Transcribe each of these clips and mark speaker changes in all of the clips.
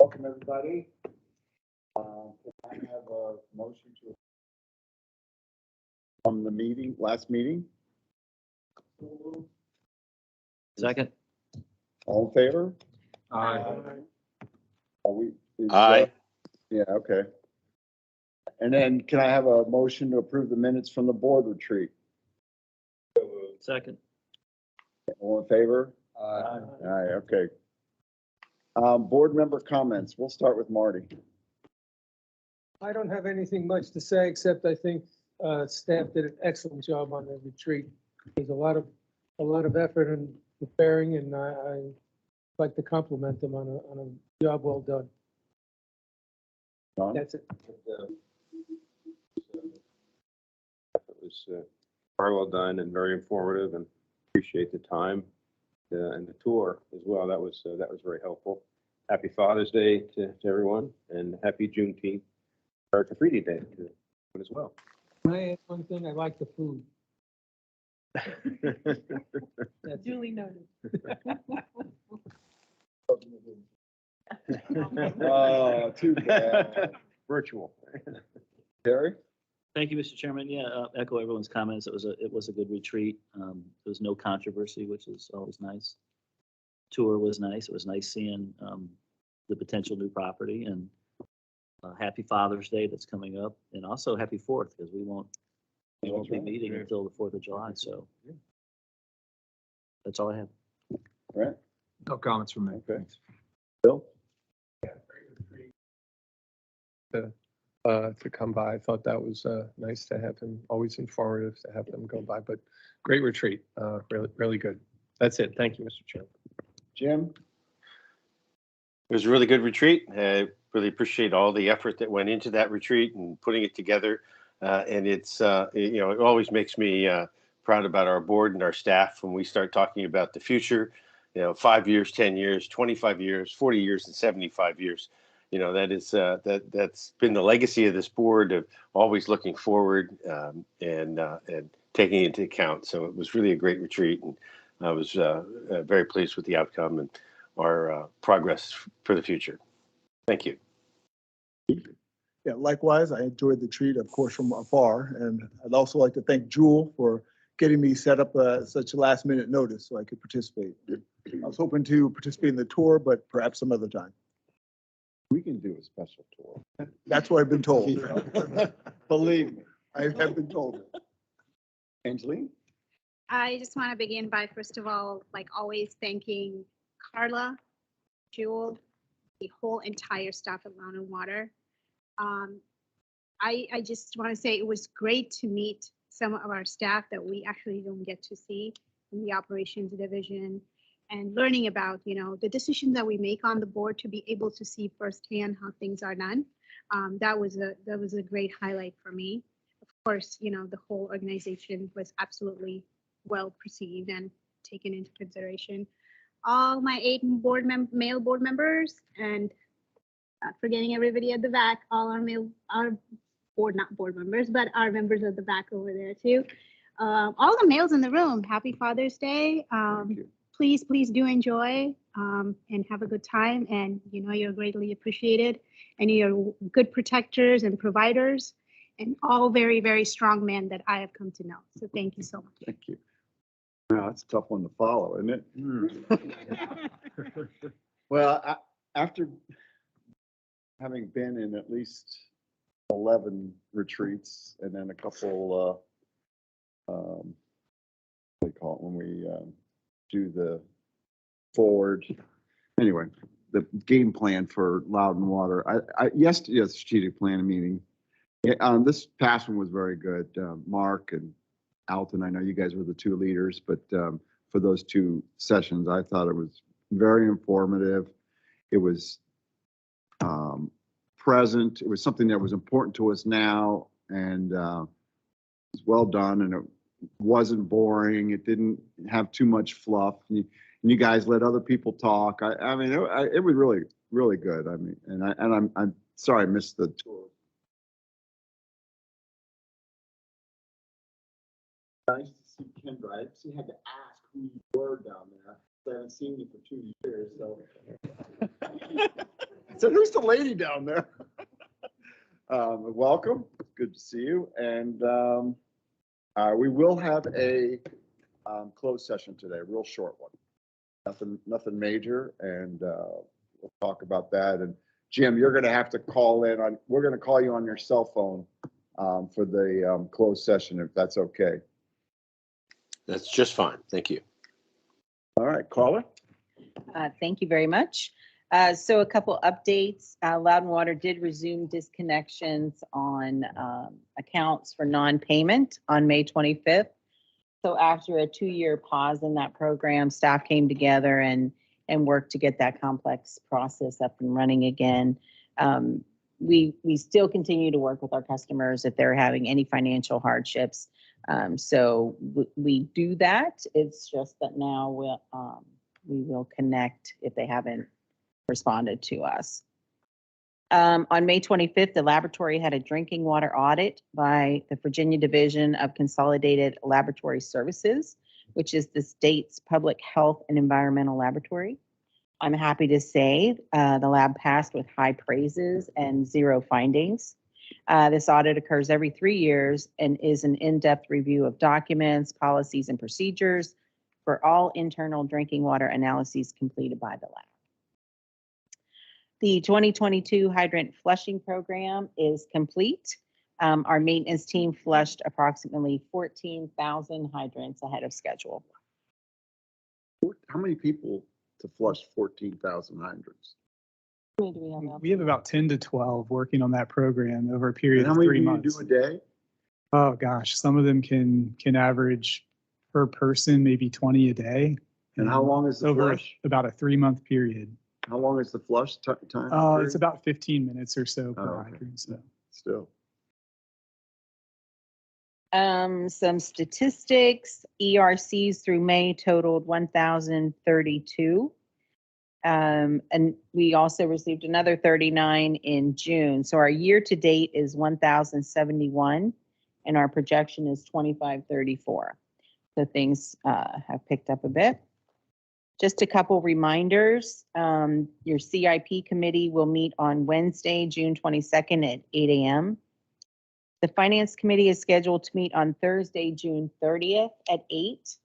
Speaker 1: Welcome, everybody. Can I have a motion to from the meeting, last meeting?
Speaker 2: Second.
Speaker 1: All in favor?
Speaker 3: Aye.
Speaker 1: Are we?
Speaker 2: Aye.
Speaker 1: Yeah, okay. And then can I have a motion to approve the minutes from the board retreat?
Speaker 2: Second.
Speaker 1: All in favor?
Speaker 3: Aye.
Speaker 1: Aye, okay. Board member comments. We'll start with Marty.
Speaker 4: I don't have anything much to say, except I think staff did an excellent job on the retreat. There's a lot of effort in preparing, and I like to compliment them on a job well done.
Speaker 1: John?
Speaker 4: That's it.
Speaker 3: It was very well done and very informative, and appreciate the time and the tour as well. That was very helpful. Happy Father's Day to everyone, and happy Juneteenth, or to Freedom Day to everyone as well.
Speaker 4: Can I add one thing? I like the food. That's
Speaker 5: Duly noted.
Speaker 1: Oh, too bad.
Speaker 3: Virtual.
Speaker 1: Terry?
Speaker 2: Thank you, Mr. Chairman. Yeah, echo everyone's comments. It was a good retreat. There was no controversy, which is always nice. Tour was nice. It was nice seeing the potential new property, and happy Father's Day that's coming up, and also happy 4th, because we won't be meeting until the 4th of July. So that's all I have.
Speaker 1: Right?
Speaker 6: No comments from me.
Speaker 1: Okay. Bill?
Speaker 6: To come by. I thought that was nice to have him, always informative to have them go by, but great retreat. Really, really good. That's it. Thank you, Mr. Chairman.
Speaker 1: Jim?
Speaker 7: It was a really good retreat. I really appreciate all the effort that went into that retreat and putting it together. And it's, it always makes me proud about our board and our staff when we start talking about the future, 5 years, 10 years, 25 years, 40 years, and 75 years. That is, that's been the legacy of this board of always looking forward and taking into account. So it was really a great retreat, and I was very pleased with the outcome and our progress for the future. Thank you.
Speaker 8: Yeah, likewise, I enjoyed the treat, of course, from afar. And I'd also like to thank Jewel for getting me set up such a last minute notice so I could participate. I was hoping to participate in the tour, but perhaps some other time.
Speaker 1: We can do a special tour.
Speaker 8: That's what I've been told.
Speaker 1: Believe me.
Speaker 8: I have been told.
Speaker 1: Angeline?
Speaker 5: I just want to begin by, first of all, like always, thanking Carla, Jewel, the whole entire staff at Land and Water. I just want to say it was great to meet some of our staff that we actually don't get to see in the operations division, and learning about, the decisions that we make on the board, to be able to see firsthand how things are done. That was a great highlight for me. Of course, the whole organization was absolutely well perceived and taken into consideration. All my 8 male board members, and not forgetting everybody at the back, all our not board members, but our members at the back over there too. All the males in the room, happy Father's Day. Please do enjoy and have a good time. And you're greatly appreciated, and you're good protectors and providers, and all very, very strong men that I have come to know. So thank you so much.
Speaker 1: Thank you. Wow, that's a tough one to follow, isn't it? Well, after having been in at least 11 retreats and then a couple, what do you call it when we do the forward, anyway, the game plan for Loudon Water. Yesterday's strategic planning meeting. This past one was very good. Mark and Alton, I know you guys were the 2 leaders, but for those 2 sessions, I thought it was very informative. It was present. It was something that was important to us now, and it was well done, and it wasn't boring. It didn't have too much fluff. And you guys let other people talk. I mean, it was really, really good. I mean, and I'm sorry I missed the tour. Nice to see Kendra. I actually had to ask who you were down there. I haven't seen you for 2 years, so So who's the lady down there? Welcome. Good to see you. And we will have a closed session today, a real short one. Nothing major, and we'll talk about that. And Jim, you're going to have to call in on. We're going to call you on your cell phone for the closed session, if that's okay.
Speaker 7: That's just fine. Thank you.
Speaker 1: All right, caller.
Speaker 9: Thank you very much. So a couple updates. Loudon Water did resume disconnections on accounts for non-payment on May 25th. So after a 2-year pause in that program, staff came together and worked to get that complex process up and running again. We still continue to work with our customers if they're having any financial hardships. So we do that. It's just that now we will connect if they haven't responded to us. On May 25th, the laboratory had a drinking water audit by the Virginia Division of Consolidated Laboratory Services, which is the state's public health and environmental laboratory. I'm happy to say the lab passed with high praises and 0 findings. This audit occurs every 3 years and is an in-depth review of documents, policies, and procedures for all internal drinking water analyses completed by the lab. The 2022 hydrant flushing program is complete. Our maintenance team flushed approximately 14,000 hydrants ahead of schedule.
Speaker 1: How many people to flush 14,000 hydrants?
Speaker 9: How many do we have out?
Speaker 10: We have about 10 to 12 working on that program over a period
Speaker 1: And how
Speaker 10: of
Speaker 1: many
Speaker 10: 3
Speaker 1: do you
Speaker 10: months.
Speaker 1: do a day?
Speaker 10: Oh gosh, some of them can average per person maybe 20 a day.
Speaker 1: And how long is the
Speaker 10: Over
Speaker 1: flush?
Speaker 10: about a 3-month period.
Speaker 1: How long is the flush time?
Speaker 10: It's about 15 minutes or so per
Speaker 1: Oh, okay.
Speaker 10: hydrant. So
Speaker 1: Still.
Speaker 9: Some statistics, ERCs through May totaled 1,032. And we also received another 39 in June. So our year to date is 1,071 and our projection is 2,534. So things have picked up a bit. Just a couple reminders. Your CIP committee will meet on Wednesday, June 22nd at 8 a.m. The Finance Committee is scheduled to meet on Thursday, June 30th at 8.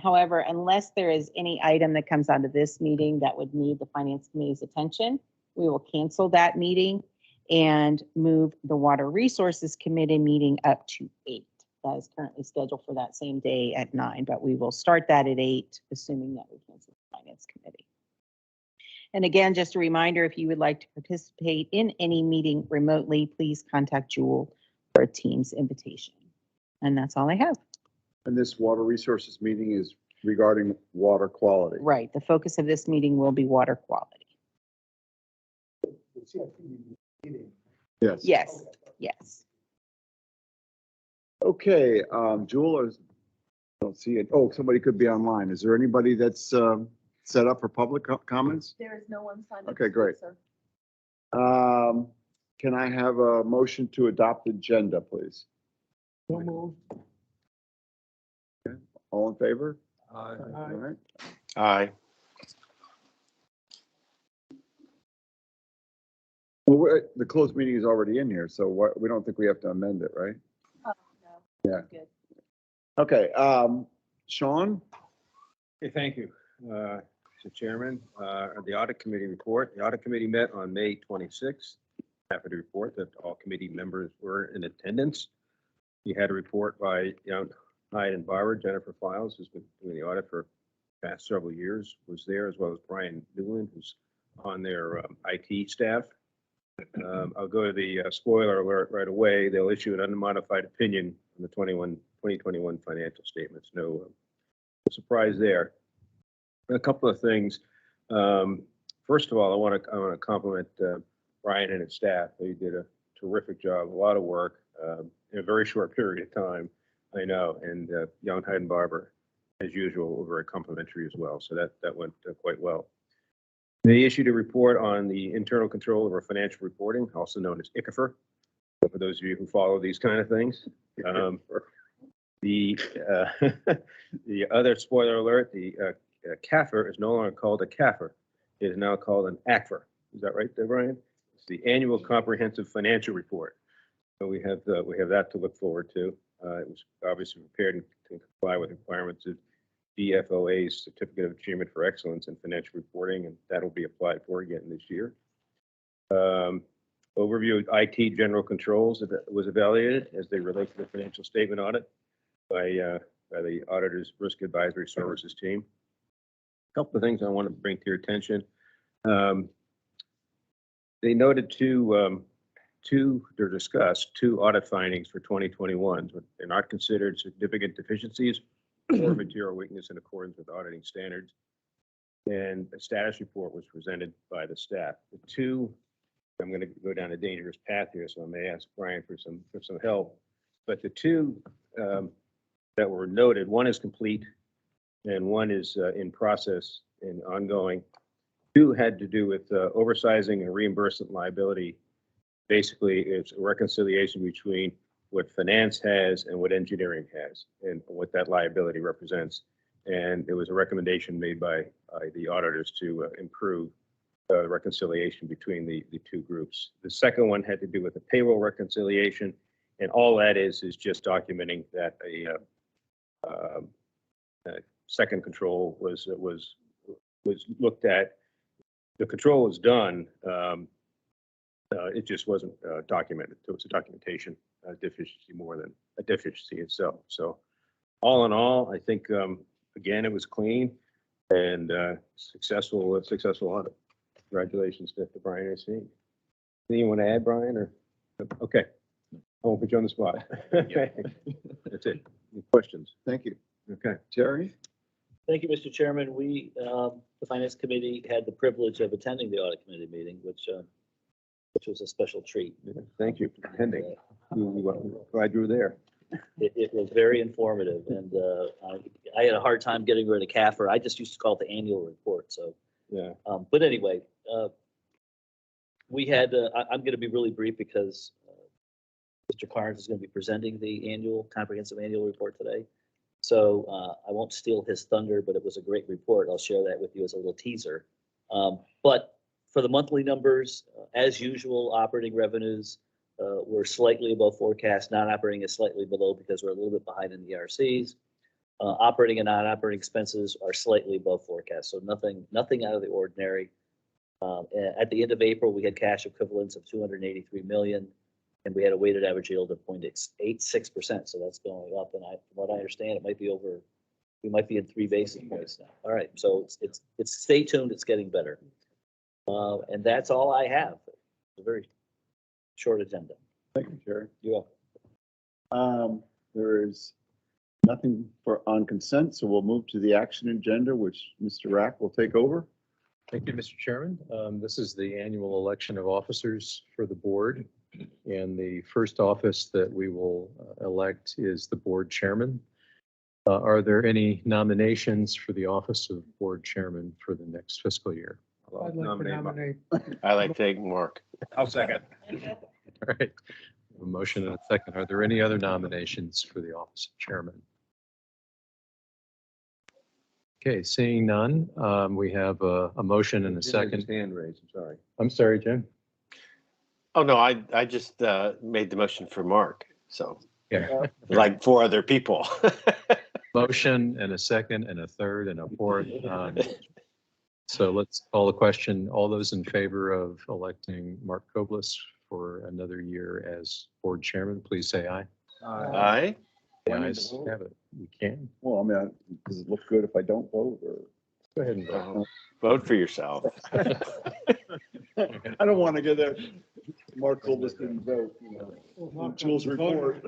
Speaker 9: However, unless there is any item that comes out of this meeting that would need the Finance Committee's attention, we will cancel that meeting and move the Water Resources Committee meeting up to 8. That is currently scheduled for that same day at 9, but we will start that at 8, assuming that we cancel the Finance Committee. And again, just a reminder, if you would like to participate in any meeting remotely, please contact Jewel for a Teams invitation. And that's all I have.
Speaker 1: And this water resources meeting is regarding water quality.
Speaker 9: Right, the focus of this meeting will be water quality.
Speaker 1: Yes.
Speaker 9: Yes, yes.
Speaker 1: Okay, Jewel, I don't see it. Oh, somebody could be online. Is there anybody that's set up for public comments?
Speaker 11: There is no one signed up.
Speaker 1: Okay,
Speaker 11: to speak,
Speaker 1: great.
Speaker 11: sir.
Speaker 1: Can I have a motion to adopt the agenda, please?
Speaker 4: So moved.
Speaker 1: All in favor?
Speaker 4: Aye.
Speaker 1: All right.
Speaker 7: Aye.
Speaker 1: Well, the closed meeting is already in here, so we don't think we have to amend it, right?
Speaker 11: Oh, no.
Speaker 1: Yeah.
Speaker 11: Good.
Speaker 1: Okay, Sean?
Speaker 3: Okay, thank you, Mr. Chairman. The Audit Committee report. The Audit Committee met on May 26th. Happy to report that all committee members were in attendance. We had a report by Young, Hyde and Barber. Jennifer Files, who's been doing the audit for the past several years, was there, as well as Brian Newland, who's on their IT staff. I'll go to the spoiler alert right away. They'll issue an unmodified opinion on the 2021 financial statements. No surprise there. A couple of things. First of all, I want to compliment Brian and his staff. They did a terrific job, a lot of work in a very short period of time. I know, and Young, Hyde and Barber, as usual, were very complimentary as well. So that went quite well. They issued a report on the internal control of our financial reporting, also known as ICFR, for those of you who follow these kind of things. The other spoiler alert, the CAFR is no longer called a CAFR. It is now called an ACFR. Is that right there, Brian? It's the Annual Comprehensive Financial Report. So we have that to look forward to. It was obviously prepared to comply with requirements of DFOA's Certificate of Achievement for Excellence in Financial Reporting, and that'll be applied for again this year. Overview of IT general controls that was evaluated as they relate to the financial statement audit by the auditor's risk advisory services team. A couple of things I want to bring to your attention. They noted discussed two audit findings for 2021. They're not considered significant deficiencies or material weakness in accordance with auditing standards. And a status report was presented by the staff. The two, I'm going to go down a dangerous path here, so I may ask Brian for some help. But the two that were noted, one is complete and one is in process and ongoing. Two had to do with oversizing and reimbursement liability. Basically, it's a reconciliation between what finance has and what engineering has and what that liability represents. And it was a recommendation made by the auditors to improve the reconciliation between the two groups. The second one had to do with the payroll reconciliation. And all that is just documenting that a second control was looked at. The control was done. It just wasn't documented. So it's a documentation deficiency more than a deficiency itself. So all in all, I think, again, it was clean and successful audit. Congratulations to Brian and Steve. Anything you want to add, Brian? Or okay, I won't put you on the spot. That's it. Any questions?
Speaker 1: Thank you.
Speaker 3: Okay.
Speaker 1: Terry?
Speaker 2: Thank you, Mr. Chairman. We, the Finance Committee, had the privilege of attending the Audit Committee meeting, which was a special treat.
Speaker 3: Yeah, thank you for attending. Glad you were there.
Speaker 2: It was very informative, and I had a hard time getting rid of CAFR. I just used to call it the annual report. So,
Speaker 3: Yeah.
Speaker 2: But anyway, we had. I'm going to be really brief because Mr. Clarence is going to be presenting the comprehensive annual report today. So I won't steal his thunder, but it was a great report. I'll share that with you as a little teaser. But for the monthly numbers, as usual, operating revenues were slightly above forecast. Non-operating is slightly below because we're a little bit behind in the ERCs. Operating and non-operating expenses are slightly above forecast, so nothing out of the ordinary. At the end of April, we had cash equivalents of 283 million, and we had a weighted average yield of 0.86%. So that's going up, and from what I understand, we might be in 3 basis points now. All right, so it's stay tuned. It's getting better. And that's all I have. It's a very short agenda.
Speaker 1: Thank you, Terry.
Speaker 2: You're welcome.
Speaker 1: There is nothing on consent, so we'll move to the action agenda, which Mr. Rack will take over.
Speaker 6: Thank you, Mr. Chairman. This is the annual election of officers for the board. And the first office that we will elect is the board chairman. Are there any nominations for the office of board chairman for the next fiscal year?
Speaker 4: I'd like to nominate.
Speaker 7: I like to take Mark.
Speaker 3: I'll second.
Speaker 6: All right. A motion and a second. Are there any other nominations for the office of chairman? Okay, seeing none, we have a motion and a second.
Speaker 3: Hand raised, I'm sorry.
Speaker 6: I'm sorry, Jim.
Speaker 7: Oh, no, I just made the motion for Mark. So
Speaker 6: Yeah.
Speaker 7: like 4 other people.
Speaker 6: Motion and a second and a third and a fourth. So let's call the question. All those in favor of electing Mark Koblis for another year as board chairman, please say aye.
Speaker 7: Aye.
Speaker 6: The ayes have it. You can.
Speaker 1: Well, I mean, does it look good if I don't vote or?
Speaker 6: Go ahead and vote.
Speaker 7: Vote for yourself.
Speaker 1: I don't want to get a Mark Colbus didn't vote, you know, Jules report.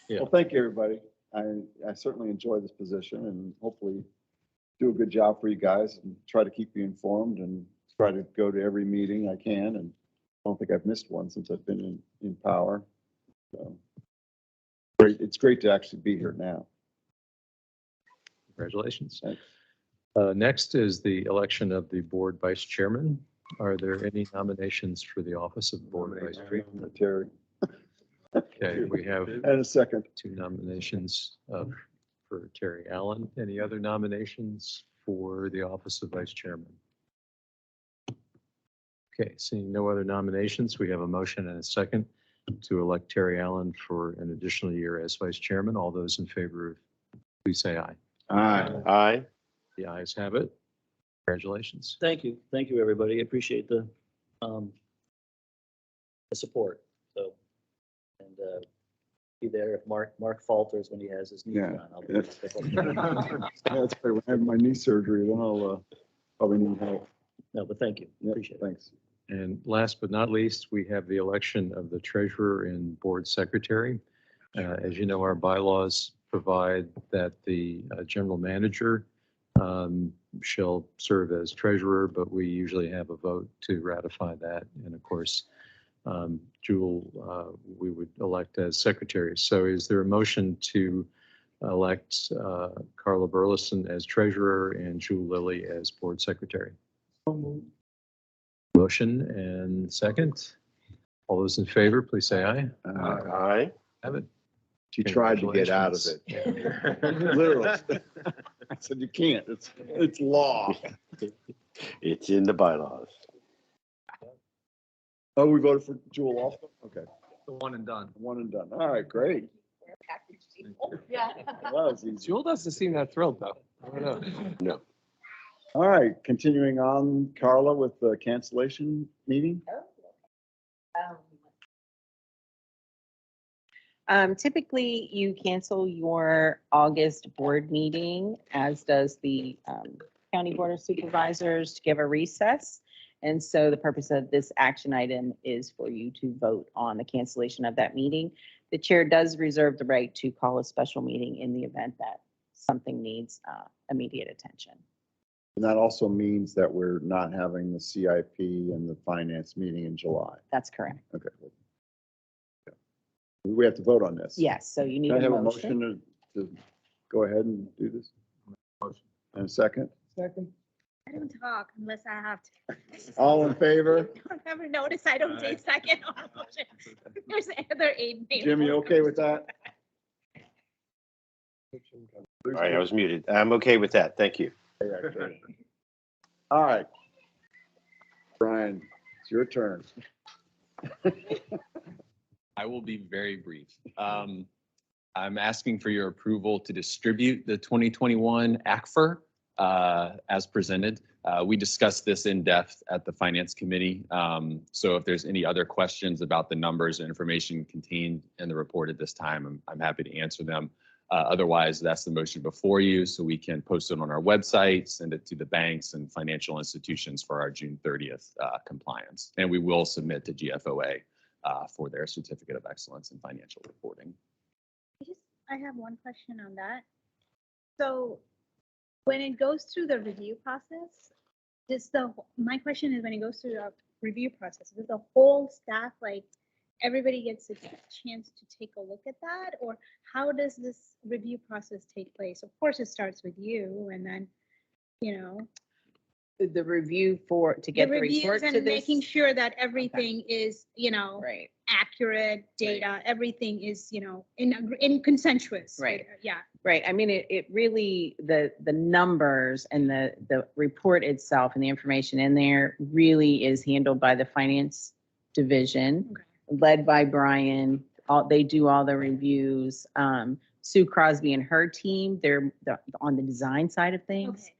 Speaker 6: Yeah.
Speaker 1: Well, thank you, everybody. I certainly enjoy this position and hopefully do a good job for you guys and try to keep you informed and try to go to every meeting I can. And I don't think I've missed one since I've been in power. So great. It's great to actually be here now.
Speaker 6: Congratulations.
Speaker 1: Thanks.
Speaker 6: Next is the election of the board vice chairman. Are there any nominations for the office of board vice chairman?
Speaker 1: Terry.
Speaker 6: Okay, we have
Speaker 1: And a second.
Speaker 6: 2 nominations for Terry Allen. Any other nominations for the office of vice chairman? Okay, seeing no other nominations, we have a motion and a second to elect Terry Allen for an additional year as vice chairman. All those in favor, please say aye.
Speaker 7: Aye.
Speaker 6: The ayes have it. Congratulations.
Speaker 2: Thank you. Thank you, everybody. I appreciate the support. So, and be there if Mark falters when he has his knees
Speaker 1: Yeah,
Speaker 2: done. I'll be
Speaker 1: that's-
Speaker 2: there to pick up.
Speaker 1: That's great. When I have my knee surgery, then I'll probably need help.
Speaker 2: No, but thank you.
Speaker 1: Yeah,
Speaker 2: Appreciate it.
Speaker 1: thanks.
Speaker 6: And last but not least, we have the election of the treasurer and board secretary. As you know, our bylaws provide that the general manager shall serve as treasurer, but we usually have a vote to ratify that. And of course, Jewel, we would elect as secretary. So is there a motion to elect Carla Burleson as treasurer and Jewel Lilly as board secretary? Motion and second. All those in favor, please say aye.
Speaker 7: Aye.
Speaker 6: Have it.
Speaker 1: She tried to get out of it. Literally. I said, you can't. It's law.
Speaker 7: It's in the bylaws.
Speaker 1: Oh, we voted for Jewel also? Okay.
Speaker 6: The one and done.
Speaker 1: One and done. All right, great.
Speaker 11: Yeah.
Speaker 1: That was easy.
Speaker 4: Jewel doesn't seem that thrilled though. I don't know.
Speaker 7: No.
Speaker 1: All right, continuing on, Carla, with the cancellation meeting.
Speaker 9: Typically, you cancel your August board meeting, as does the County Board of Supervisors, to give a recess. And so the purpose of this action item is for you to vote on the cancellation of that meeting. The chair does reserve the right to call a special meeting in the event that something needs immediate attention.
Speaker 1: And that also means that we're not having the CIP and the finance meeting in July.
Speaker 9: That's correct.
Speaker 1: Okay. We have to vote on this.
Speaker 9: Yes, so you need
Speaker 1: Can I
Speaker 9: a
Speaker 1: have a
Speaker 9: motion.
Speaker 1: motion to go ahead and do this? And a second?
Speaker 4: Second.
Speaker 5: I don't talk unless I have to.
Speaker 1: All in favor?
Speaker 5: Don't ever notice I don't say second on a motion. There's other 8 names.
Speaker 1: Jim, you okay with that?
Speaker 7: All right, I was muted. I'm okay with that. Thank you.
Speaker 1: All right. Brian, it's your turn.
Speaker 12: I will be very brief. I'm asking for your approval to distribute the 2021 ACFR as presented. We discussed this in depth at the Finance Committee. So if there's any other questions about the numbers and information contained in the report at this time, I'm happy to answer them. Otherwise, that's the motion before you, so we can post it on our website, send it to the banks and financial institutions for our June 30th compliance. And we will submit to GFOA for their certificate of excellence in financial reporting.
Speaker 5: I have one question on that. So when it goes through the review process, my question is, when it goes through the review process, does the whole staff, like everybody gets a chance to take a look at that? Or how does this review process take place? Of course, it starts with you and then,
Speaker 9: The review to
Speaker 5: the
Speaker 9: get the
Speaker 5: reviews
Speaker 9: report to
Speaker 5: and making
Speaker 9: this.
Speaker 5: sure that everything is,
Speaker 9: Right.
Speaker 5: accurate data, everything is, in consensus.
Speaker 9: Right.
Speaker 5: Yeah.
Speaker 9: Right. I mean, it really, the numbers and the report itself and the information in there really is handled by the finance division,
Speaker 5: Okay.
Speaker 9: led by Brian. They do all the reviews. Sue Crosby and her team, they're on the design side of things.
Speaker 5: Okay.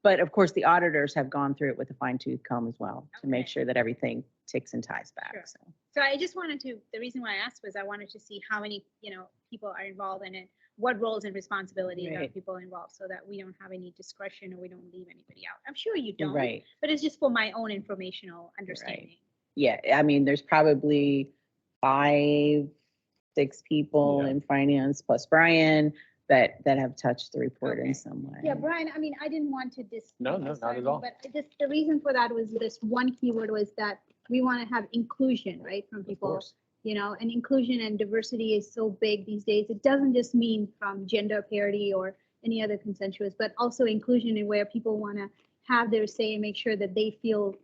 Speaker 9: But of course, the auditors have gone through it with a fine tooth comb as well to make
Speaker 5: Okay.
Speaker 9: sure that everything ticks and ties back.
Speaker 5: Sure.
Speaker 9: So.
Speaker 5: So I just wanted to, the reason why I asked was I wanted to see how many, people are involved in it, what roles and responsibilities are
Speaker 9: Right.
Speaker 5: people involved, so that we don't have any discretion or we don't leave anybody out. I'm sure you don't,
Speaker 9: Right.
Speaker 5: but it's just for my own informational understanding.
Speaker 9: Yeah, I mean, there's probably 5, 6 people
Speaker 1: Yeah.
Speaker 9: in finance plus Brian that have touched the report
Speaker 5: Okay.
Speaker 9: in some way.
Speaker 5: Yeah, Brian, I mean, I didn't want to
Speaker 12: No, not at all.
Speaker 5: But just the reason for that was this one keyword was that we want to have inclusion, right, from people.
Speaker 12: course.
Speaker 5: And inclusion and diversity is so big these days. It doesn't just mean from gender parity or any other consensuous, but also inclusion in where people want to have their say and make sure that they feel,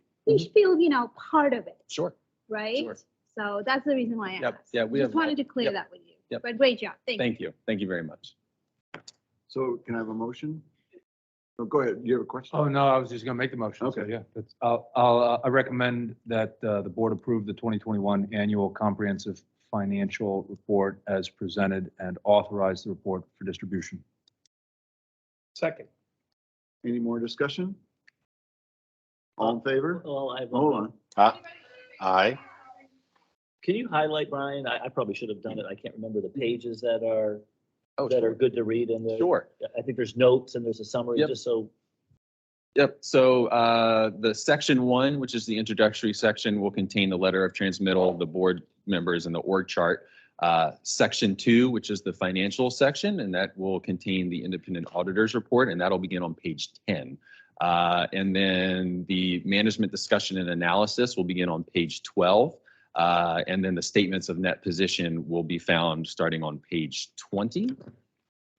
Speaker 5: part of it,
Speaker 12: Sure.
Speaker 5: right?
Speaker 12: Sure.
Speaker 5: So that's the reason why I
Speaker 12: Yep,
Speaker 5: asked.
Speaker 12: yeah, we
Speaker 5: Just
Speaker 12: have-
Speaker 5: wanted to clear
Speaker 12: yep,
Speaker 5: that with you.
Speaker 12: yep.
Speaker 5: But great job. Thank you.
Speaker 12: Thank you. Thank you very much.
Speaker 1: So can I have a motion?
Speaker 13: Oh, go ahead. You have a question?
Speaker 14: Oh, no, I was just gonna make the motion. So,
Speaker 13: Okay.
Speaker 14: yeah, that's, I recommend that the board approve the 2021 annual comprehensive financial report as presented and authorize the report for distribution.
Speaker 4: Second.
Speaker 13: Any more discussion? All in favor?
Speaker 2: Well, I have
Speaker 13: Hold
Speaker 2: one.
Speaker 13: on.
Speaker 7: Aye.
Speaker 2: Can you highlight, Brian? I probably should have done it. I can't remember the pages that are,
Speaker 12: Oh,
Speaker 2: that are
Speaker 12: sure.
Speaker 2: good to read in the.
Speaker 12: Sure.
Speaker 2: I think there's notes and there's a summary,
Speaker 12: Yep.
Speaker 2: just so.
Speaker 12: Yep, so the section 1, which is the introductory section, will contain the letter of transmittal, the board members and the org chart. Section 2, which is the financial section, and that will contain the independent auditor's report, and that'll begin on page 10. And then the management discussion and analysis will begin on page 12. And then the statements of net position will be found starting on page 20.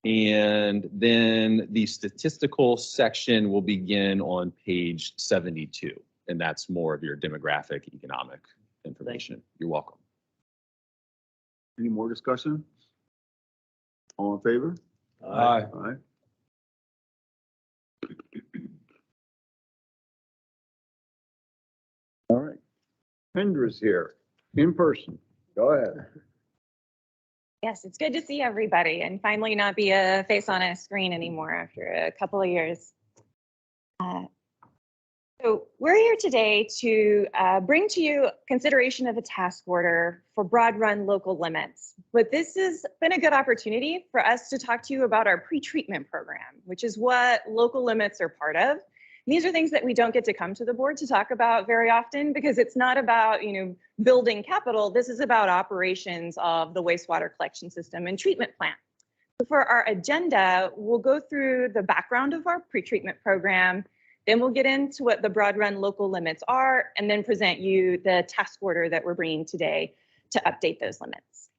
Speaker 12: And then the statistical section will begin on page 72. And that's more of your demographic, economic information. You're welcome.
Speaker 13: Any more discussion? All in favor?
Speaker 14: Aye.
Speaker 13: Aye. All right. Kendra's here in person. Go ahead.
Speaker 11: Yes, it's good to see everybody and finally not be a face on a screen anymore after a couple of years. So we're here today to bring to you consideration of a task order for broad run local limits. But this has been a good opportunity for us to talk to you about our pre-treatment program, which is what local limits are part of. And these are things that we don't get to come to the board to talk about very often because it's not about, building capital. This is about operations of the wastewater collection system and treatment plant. So for our agenda, we'll go through the background of our pre-treatment program. Then we'll get into what the broad run local limits are, and then present you the task order that we're bringing today to update those limits.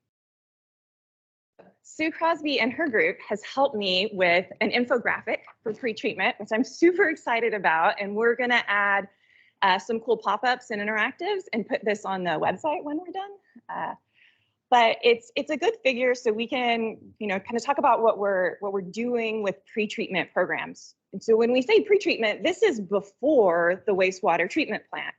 Speaker 11: Sue Crosby and her group has helped me with an infographic for pre-treatment, which I'm super excited about, and we're gonna add some cool pop-ups and interactives and put this on the website when we're done. But it's a good figure so we can, kind of talk about what we're doing with pre-treatment programs. And so when we say pre-treatment, this is before the wastewater treatment plant.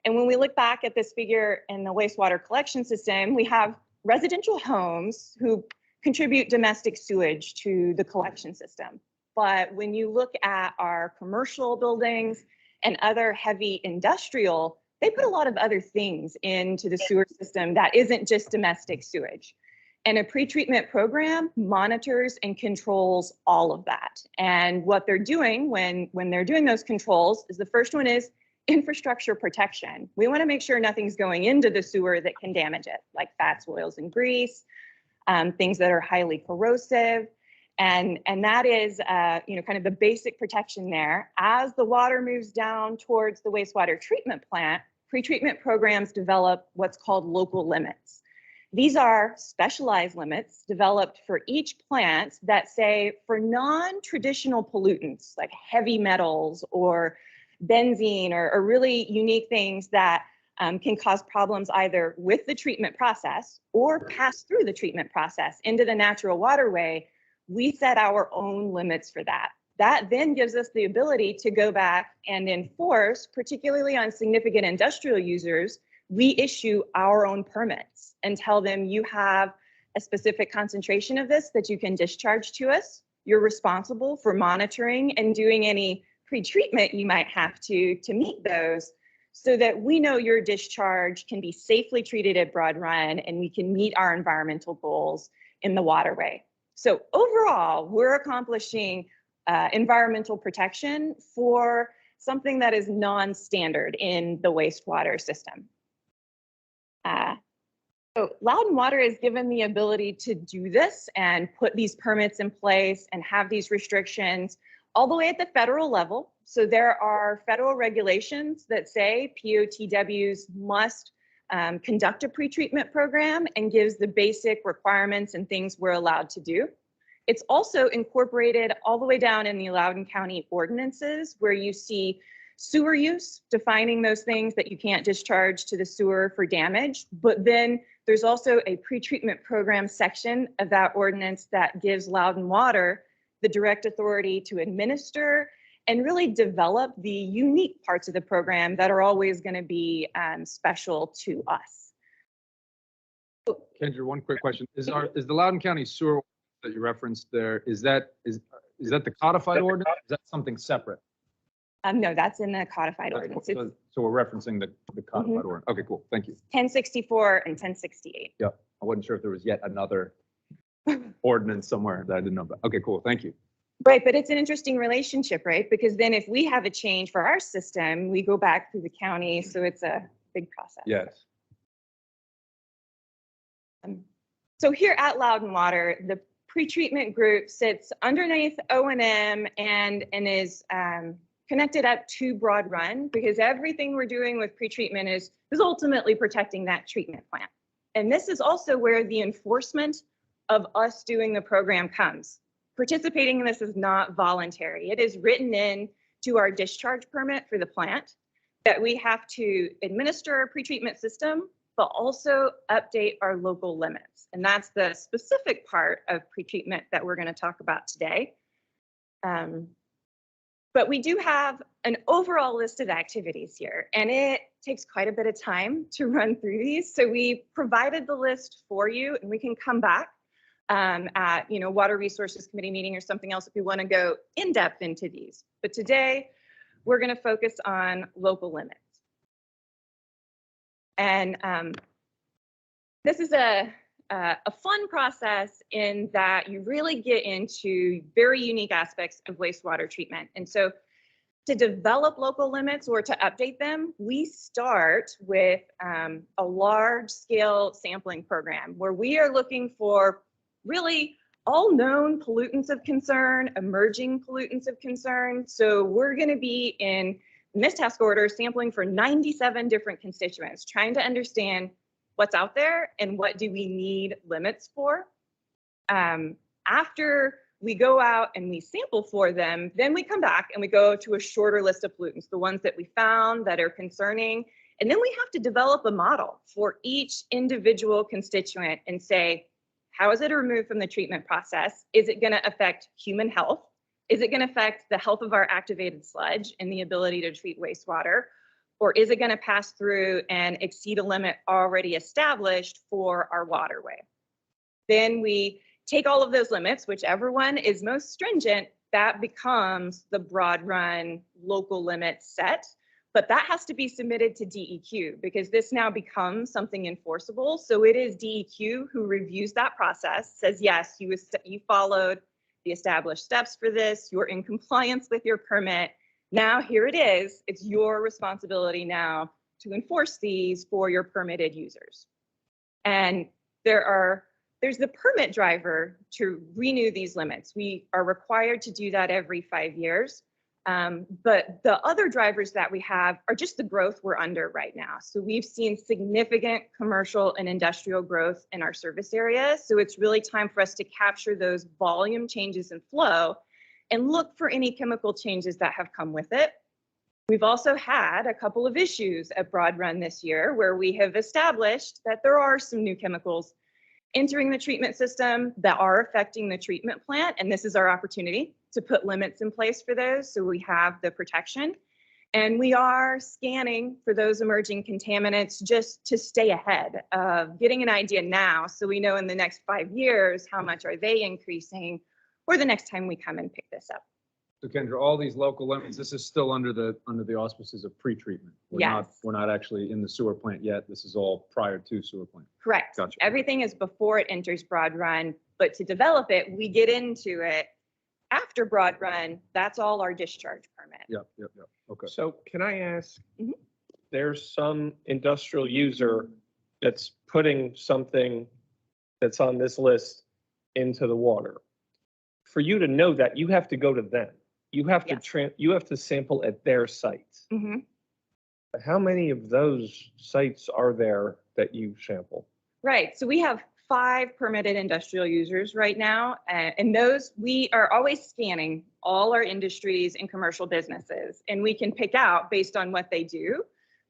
Speaker 11: And when we look back at this figure in the wastewater collection system, we have residential homes who contribute domestic sewage to the collection system. But when you look at our commercial buildings and other heavy industrial, they put a lot of other things into the sewer system that isn't just domestic sewage. And a pre-treatment program monitors and controls all of that. And what they're doing when they're doing those controls is the first one is infrastructure protection. We want to make sure nothing's going into the sewer that can damage it, like fats, oils, and grease, things that are highly corrosive. And that is, kind of the basic protection there. As the water moves down towards the wastewater treatment plant, pre-treatment programs develop what's called local limits. These are specialized limits developed for each plant that say for non-traditional pollutants like heavy metals or benzene or really unique things that can cause problems either with the treatment process or pass through the treatment process into the natural waterway, we set our own limits for that. That then gives us the ability to go back and enforce, particularly on significant industrial users, we issue our own permits and tell them you have a specific concentration of this that you can discharge to us. You're responsible for monitoring and doing any pre-treatment you might have to meet those so that we know your discharge can be safely treated at Broad Run and we can meet our environmental goals in the waterway. So overall, we're accomplishing environmental protection for something that is non-standard in the wastewater system. So Loudoun Water is given the ability to do this and put these permits in place and have these restrictions all the way at the federal level. So there are federal regulations that say POTWs must conduct a pre-treatment program and gives the basic requirements and things we're allowed to do. It's also incorporated all the way down in the Loudoun County ordinances where you see sewer use, defining those things that you can't discharge to the sewer for damage. But then there's also a pre-treatment program section of that ordinance that gives Loudoun Water the direct authority to administer and really develop the unique parts of the program that are always going to be special to us.
Speaker 14: Kendra, one quick question. Is the Loudoun County sewer that you referenced there, is that the codified ordinance? Is that something separate?
Speaker 11: No, that's in the codified ordinance. It's
Speaker 14: So we're referencing the codified ordinance. Okay, cool. Thank you.
Speaker 11: 1064 and 1068.
Speaker 14: Yep. I wasn't sure if there was yet another ordinance somewhere that I didn't know about. Okay, cool. Thank you.
Speaker 11: Right, but it's an interesting relationship, right? Because then if we have a change for our system, we go back through the county, so it's a big process.
Speaker 14: Yes.
Speaker 11: So here at Loudoun Water, the pretreatment group sits underneath O&M and is connected up to Broad Run, because everything we're doing with pretreatment is ultimately protecting that treatment plant. And this is also where the enforcement of us doing the program comes. Participating in this is not voluntary. It is written in to our discharge permit for the plant that we have to administer a pretreatment system, but also update our local limits. And that's the specific part of pretreatment that we're going to talk about today. But we do have an overall list of activities here, and it takes quite a bit of time to run through these. So we provided the list for you, and we can come back at Water Resources Committee meeting or something else if we want to go in depth into these. But today we're going to focus on local limits. And this is a fun process in that you really get into very unique aspects of wastewater treatment. And so to develop local limits or to update them, we start with a large scale sampling program where we are looking for really all known pollutants of concern, emerging pollutants of concern. So we're going to be in this task order sampling for 97 different constituents, trying to understand what's out there and what do we need limits for. After we go out and we sample for them, then we come back and we go to a shorter list of pollutants, the ones that we found that are concerning. And then we have to develop a model for each individual constituent and say, how is it removed from the treatment process? Is it going to affect human health? Is it going to affect the health of our activated sludge and the ability to treat wastewater? Or is it going to pass through and exceed a limit already established for our waterway? Then we take all of those limits, whichever one is most stringent, that becomes the Broad Run local limit set. But that has to be submitted to DEQ because this now becomes something enforceable. So it is DEQ who reviews that process, says, yes, you followed the established steps for this, you're in compliance with your permit. Now here it is, it's your responsibility now to enforce these for your permitted users. And there's the permit driver to renew these limits. We are required to do that every 5 years. But the other drivers that we have are just the growth we're under right now. So we've seen significant commercial and industrial growth in our service area. So it's really time for us to capture those volume changes in flow and look for any chemical changes that have come with it. We've also had a couple of issues at Broad Run this year where we have established that there are some new chemicals entering the treatment system that are affecting the treatment plant. And this is our opportunity to put limits in place for those so we have the protection. And we are scanning for those emerging contaminants just to stay ahead of getting an idea now so we know in the next 5 years how much are they increasing or the next time we come and pick this up.
Speaker 14: So Kendra, all these local limits, this is still under the auspices of pretreatment. We're not actually in the sewer plant yet. This is all prior to sewer plant.
Speaker 11: Correct.
Speaker 14: Gotcha.
Speaker 11: Everything is before it enters Broad Run, but to develop it, we get into it after Broad Run. That's all our discharge permit.
Speaker 14: Yep. Okay.
Speaker 15: So can I ask,
Speaker 11: Mhm.
Speaker 15: there's some industrial user that's putting something that's on this list into the water. For you to know that, you have to go to them. You have to
Speaker 11: Yes.
Speaker 15: you have to sample at their sites.
Speaker 11: Mhm.
Speaker 15: How many of those sites are there that you sample?
Speaker 11: Right. So we have 5 permitted industrial users right now. And those, we are always scanning all our industries and commercial businesses. And we can pick out based on what they do,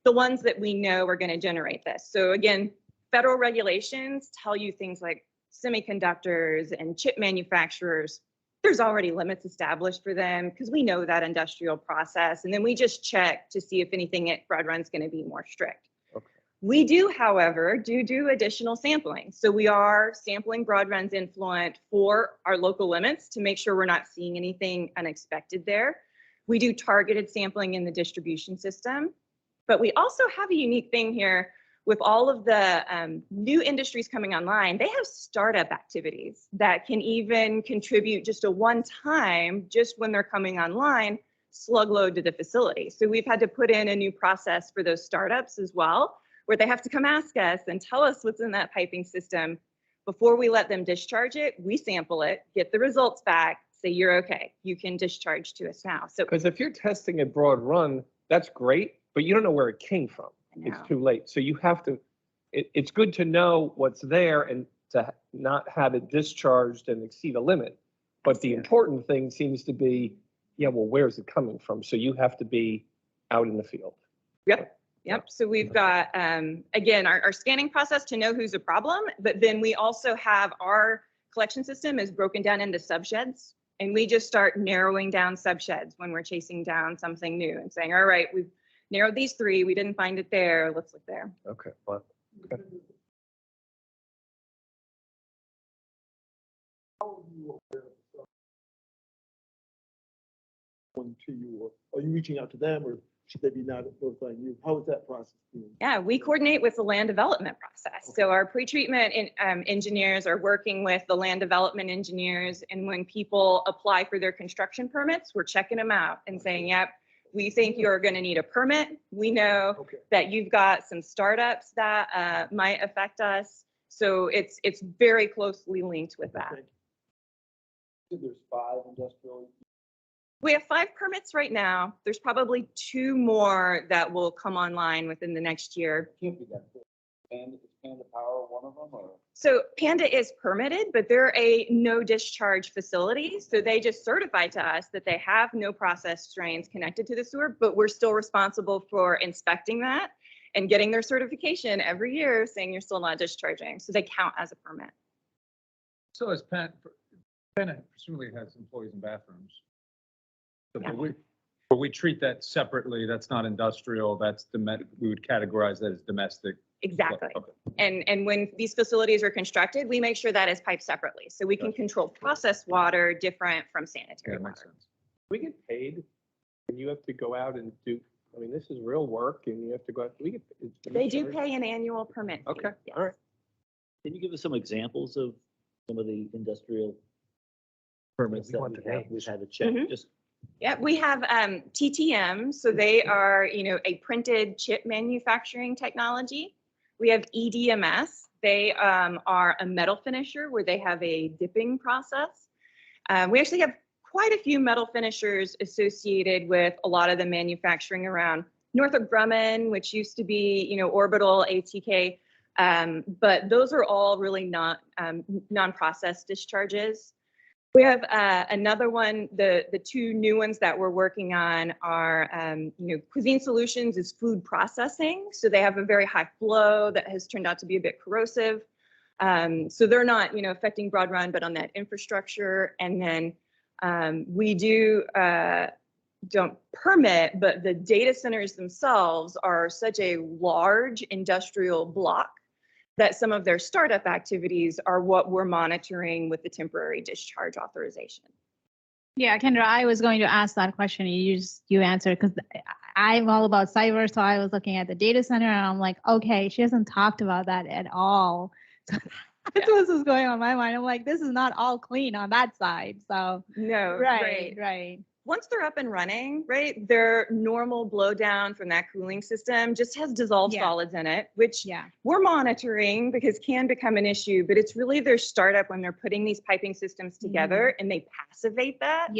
Speaker 11: the ones that we know are going to generate this. So again, federal regulations tell you things like semiconductors and chip manufacturers. there's already limits established for them because we know that industrial process. And then we just check to see if anything at Broad Run's going to be more strict.
Speaker 15: Okay.
Speaker 11: We do, however, do additional sampling. So we are sampling Broad Run's influent for our local limits to make sure we're not seeing anything unexpected there. We do targeted sampling in the distribution system, but we also have a unique thing here with all of the new industries coming online. They have startup activities that can even contribute just a one-time, just when they're coming online, slug load to the facility. So we've had to put in a new process for those startups as well, where they have to come ask us and tell us what's in that piping system. Before we let them discharge it, we sample it, get the results back, say, you're okay, you can discharge to us now. So,
Speaker 15: Because if you're testing at Broad Run, that's great, but you don't know where it came from. It's
Speaker 11: know.
Speaker 15: too late. So you have to, it's good to know what's there and to not have it discharged and exceed a limit. But the important thing seems to be, yeah, well, where's it coming from? So you have to be out in the field.
Speaker 11: Yep. So we've got, again, our scanning process to know who's a problem, but then we also have our collection system is broken down into subsheds, and we just start narrowing down subsheds when we're chasing down something new and saying, all right, we've narrowed these 3, we didn't find it there, let's look there.
Speaker 14: Okay, fine. Okay.
Speaker 8: One to you, or are you reaching out to them, or should they be not notifying you? How is that process being?
Speaker 11: Yeah, we coordinate with the land development process. So our pretreatment engineers are working with the land development engineers. And when people apply for their construction permits, we're checking them out and saying, yep, we think you're going to need a permit. We know that you've got some startups that might affect us. So it's very closely linked with that.
Speaker 13: There's 5 industrial.
Speaker 11: We have 5 permits right now. There's probably 2 more that will come online within the next year.
Speaker 13: Can't be that big. And is Panda Power one of them, or?
Speaker 11: So Panda is permitted, but they're a no discharge facility. So they just certify to us that they have no process drains connected to the sewer, but we're still responsible for inspecting that and getting their certification every year saying you're still not discharging. So they count as a permit.
Speaker 14: So as Penn presumably has employees in bathrooms. So, but we treat that separately. That's not industrial. That's we would categorize that as domestic.
Speaker 11: Exactly.
Speaker 14: Okay.
Speaker 11: And when these facilities are constructed, we make sure that is piped separately. So we can control processed water different from sanitary
Speaker 14: That
Speaker 11: water.
Speaker 14: makes sense.
Speaker 15: We get paid and you have to go out and do, I mean, this is real work and you have to go out, we get.
Speaker 11: They do pay an annual permit fee.
Speaker 15: Okay,
Speaker 11: yes.
Speaker 15: all right.
Speaker 2: Can you give us some examples of some of the industrial permits
Speaker 14: We
Speaker 2: that
Speaker 14: want the
Speaker 2: we've
Speaker 14: names.
Speaker 2: had to check?
Speaker 11: Mhm.
Speaker 2: Just
Speaker 11: Yeah, we have TTM, so they are, a printed chip manufacturing technology. We have EDMS. They are a metal finisher where they have a dipping process. We actually have quite a few metal finishers associated with a lot of the manufacturing around Northrop Grumman, which used to be, Orbital, ATK. But those are all really not non-process discharges. We have another one, the 2 new ones that we're working on are, Cuisine Solutions is food processing. So they have a very high flow that has turned out to be a bit corrosive. So they're not, affecting Broad Run, but on that infrastructure. And then we don't permit, but the data centers themselves are such a large industrial block that some of their startup activities are what we're monitoring with the temporary discharge authorization.
Speaker 16: Yeah, Kendra, I was going to ask that question. You answered, because I'm all about cyber. So I was looking at the data center and I'm like, okay, she hasn't talked about that at all. So that's what was going on in my mind. I'm like, this is not all clean on that side. So
Speaker 11: No,
Speaker 16: right.
Speaker 11: Once they're up and running, right, their normal blowdown from that cooling system just has dissolved solids in it, which we're monitoring because can become an issue, but it's really their startup when they're putting these piping systems together and they passivate that,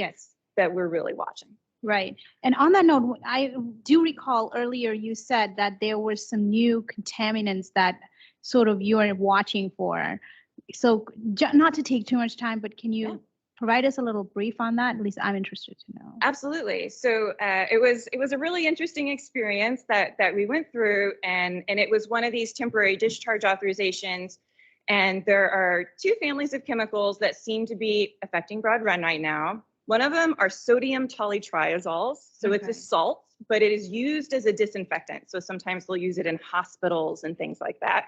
Speaker 11: that we're really watching.
Speaker 16: Right. And on that note, I do recall earlier you said that there were some new contaminants that sort of you are watching for. So not to take too much time, but can you provide us a little brief on that? At least I'm interested to know.
Speaker 11: Absolutely. So it was a really interesting experience that we went through, and it was one of these temporary discharge authorizations. And there are two families of chemicals that seem to be affecting Broad Run right now. One of them are sodium polytriazoles. So it's a salt, but it is used as a disinfectant. So sometimes they'll use it in hospitals and things like that.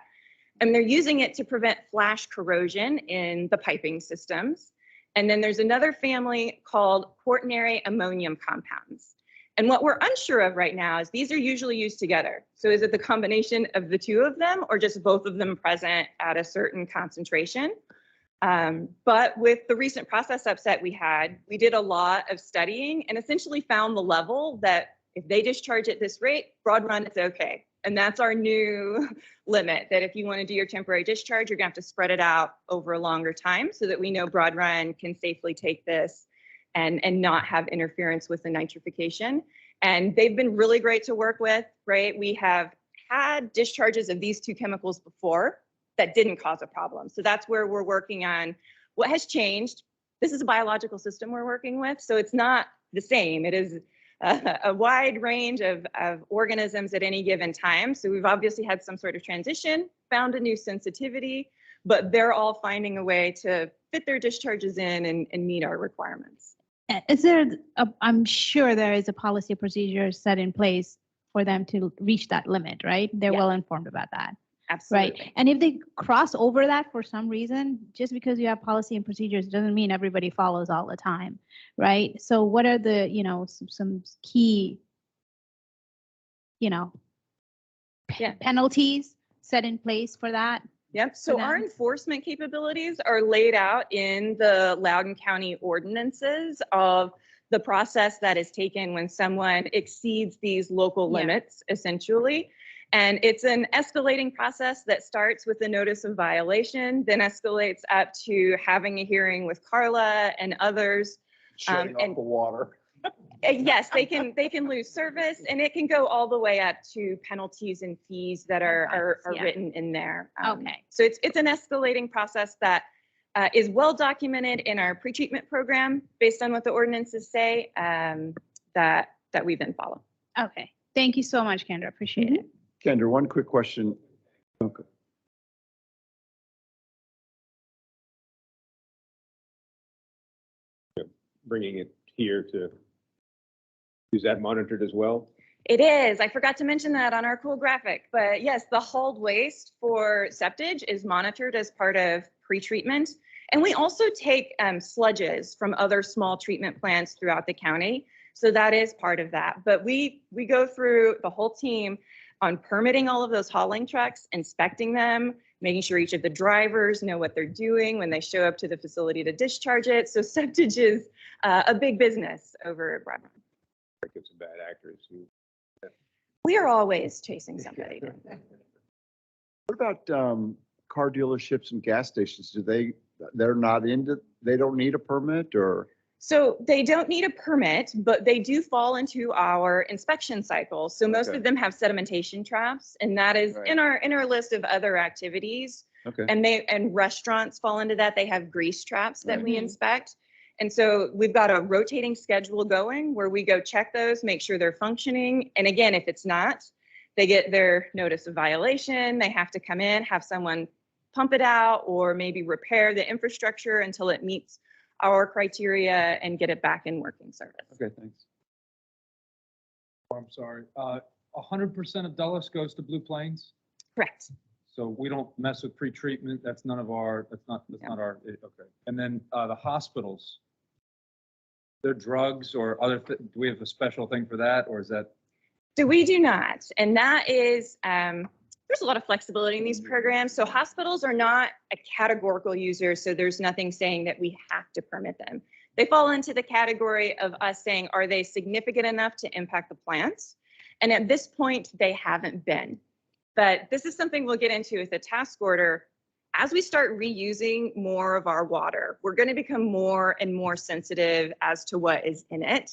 Speaker 11: And they're using it to prevent flash corrosion in the piping systems. And then there's another family called quaternary ammonium compounds. And what we're unsure of right now is these are usually used together. So is it the combination of the two of them or just both of them present at a certain concentration? But with the recent process upset we had, we did a lot of studying and essentially found the level that if they discharge at this rate, Broad Run is okay. And that's our new limit, that if you want to do your temporary discharge, you're going to have to spread it out over a longer time so that we know Broad Run can safely take this and not have interference with the nitrification. And they've been really great to work with, right? We have had discharges of these two chemicals before that didn't cause a problem. So that's where we're working on what has changed. This is a biological system we're working with, so it's not the same. It is a wide range of organisms at any given time. So we've obviously had some sort of transition, found a new sensitivity, but they're all finding a way to fit their discharges in and meet our requirements.
Speaker 16: Is there, I'm sure there is a policy procedure set in place for them to reach that limit, right? They're well informed about that.
Speaker 11: Absolutely.
Speaker 16: Right. And if they cross over that for some reason, just because you have policy and procedures doesn't mean everybody follows all the time, right? So what are the, you know, some key, you know, penalties set in place for that?
Speaker 11: Yep. So our enforcement capabilities are laid out in the Loudoun County ordinances of the process that is taken when someone exceeds these local limits, essentially. And it's an escalating process that starts with the notice of violation, then escalates up to having a hearing with Carla and others.
Speaker 1: Shutting off the water.
Speaker 11: Yes, they can lose service, and it can go all the way up to penalties and fees that are written in there.
Speaker 16: Okay.
Speaker 11: So it's an escalating process that is well documented in our pretreatment program based on what the ordinances say that we then follow.
Speaker 16: Okay. Thank you so much, Kendra. Appreciate it.
Speaker 13: Kendra, one quick question. Okay.
Speaker 3: Bringing it here to, is that monitored as well?
Speaker 11: It is. I forgot to mention that on our cool graphic, but yes, the hauled waste for septage is monitored as part of pretreatment. And we also take sludges from other small treatment plants throughout the county. So that is part of that. But we go through the whole team on permitting all of those hauling trucks, inspecting them, making sure each of the drivers know what they're doing when they show up to the facility to discharge it. So septage is a big business over at Broad Run.
Speaker 3: Get some bad actors who.
Speaker 11: We are always chasing somebody.
Speaker 1: What about car dealerships and gas stations? They're not into, they don't need a permit or?
Speaker 11: So they don't need a permit, but they do fall into our inspection cycle. So most of them have sedimentation traps, and that is in our list of other activities.
Speaker 1: Okay.
Speaker 11: And restaurants fall into that. They have grease traps that we inspect. And so we've got a rotating schedule going where we go check those, make sure they're functioning. And again, if it's not, they get their notice of violation. They have to come in, have someone pump it out, or maybe repair the infrastructure until it meets our criteria and get it back in working service.
Speaker 1: Okay, thanks.
Speaker 14: I'm sorry. 100% of Dulles goes to Blue Plains?
Speaker 11: Correct.
Speaker 14: So we don't mess with pretreatment. That's none of our, that's not our, okay. And then the hospitals, their drugs or other, do we have a special thing for that, or is that?
Speaker 11: So we do not. And that is, there's a lot of flexibility in these programs. So hospitals are not a categorical user. So there's nothing saying that we have to permit them. They fall into the category of us saying, are they significant enough to impact the plants? And at this point, they haven't been. But this is something we'll get into with the task order. As we start reusing more of our water, we're going to become more and more sensitive as to what is in it.